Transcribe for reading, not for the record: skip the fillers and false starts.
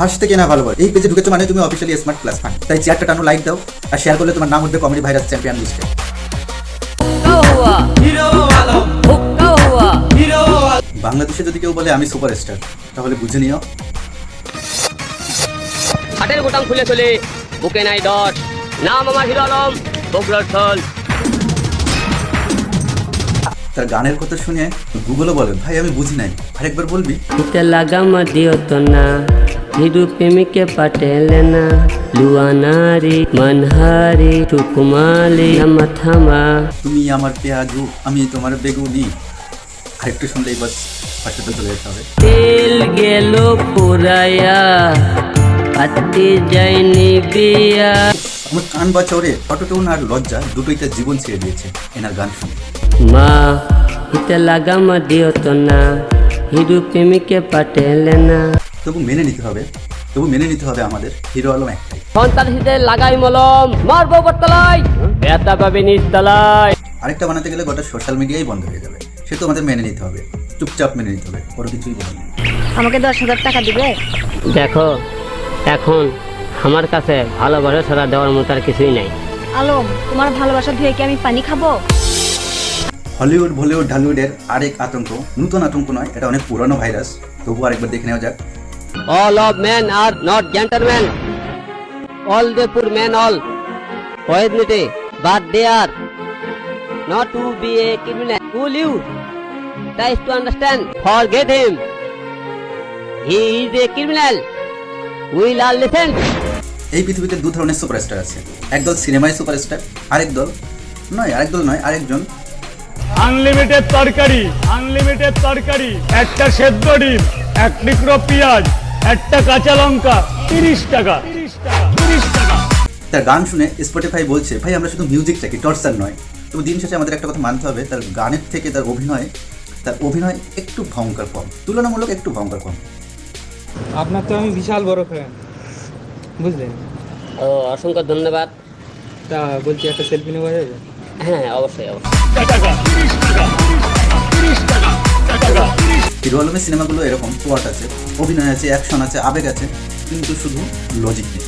হাসতে কেনা ভালো বল, এই পেজে ঢুকেছো মানে তুমি অফিসিয়ালি স্মার্ট প্লাস ফান। তাই চেয়ারটা টানো, লাইক দাও আর শেয়ার করলে তোমার নাম উঠবে কমেডি ভাইরাস চ্যাম্পিয়ন লিস্টে। বাংলাদেশে যদি কেউ বলে আমি সুপারস্টার, তাহলে বুঝে নিও হাটের বোতাম খুলে চলে, বুকে নাই ডট, নাম আমার হিরো আলম, বগুড়ার ঢল। তার গানের কথা শুনে গুগলও বলে ভাই আমি বুঝি নাই, আরেকবার বলবি? इते लगा मदियो तो ना हिरु प्रेमिके पटेले ना लुआनारी मनहारी टुकुमाली नमथामा তুমি আমার পেঁয়াজু, আমি তোমার বেগুনি। আরেকটু শুনলেই বাস পাশাতে চলে যেতে হবে। तेल गेलो पुराया पत्ती जाइनी बिया আমার কান বাঁচাওরে, অটোটোন আর লজ্জা দুটোই তার জীবন ছেড়ে দিয়েছে এনার গান শুনে। माँ इते लगा मदियो तो ना हिरु प्रेमिके पटेले ना তবু মেনে নিতে হবে আমাদের হিরো আলম একটাই। সন্ত্রাসীদের লাগাই মলম, মারবো বটতলায়, ব্যথা পাবে নিচতলায়। আরেকটা বানাতে গেলে গোটা সোশ্যাল মিডিয়াই বন্ধ হয়ে যাবে, সে তো আমাদের মেনে নিতে হবে, চুপচাপ মেনে নিতে হবে, ওর কিছুই বলার নেই। আমাকে 10,000 টাকা দিবে? देखो এখন আমার কাছে ভালোবাসা ছাড়া দেওয়ার মতো আর কিছুই নাই। আলম, তোমার ভালোবাসা ধুয়ে কি আমি পানি খাবো? হলিউড বলিউড ঢালিউডের আরেক আতঙ্ক, নতুন আতঙ্ক নয়, এটা অনেক পুরানো ভাইরাস, তবু আরেকবার দেখে নেওয়া যাক। All of men are not gentlemen. All the poor men all poisonity, but they are not to be a criminal. Fool you tries to understand. Forget him. He is a criminal. We'll all listen. এই পৃথিবীতে দু ধরনের superstar আছে, একদল সিনেমায় superstar, আরেকজন unlimited তরকারি, একটা সেদ্ধ ডিম, এক টুকরো পেঁয়াজ, একটা কাঁচা লঙ্কা, 30 টাকা। তার গান শুনে স্পটিফাই বলছে ভাই আমরা শুধু মিউজিক চাই, টর্চার নয়। তবু দিন শেষে আমাদের একটা কথা মানতে হবে, তার গানের থেকে তার অভিনয় একটু ভয়ঙ্কর কম, তুলনামূলক একটু ভয়ঙ্কর কম। আপনার তো আমি বিশাল বড় ফ্যান, বুঝলেন? ও অসংখ্য ধন্যবাদ। তা বলছি একটা সেলফি নেওয়া যাবে? হ্যাঁ অবশ্যই। হিরো আলমের সিনেমাগুলো এরকম, প্লট আছে, অভিনয় আছে, অ্যাকশন আছে, আবেগ আছে, কিন্তু শুধু লজিক নেই।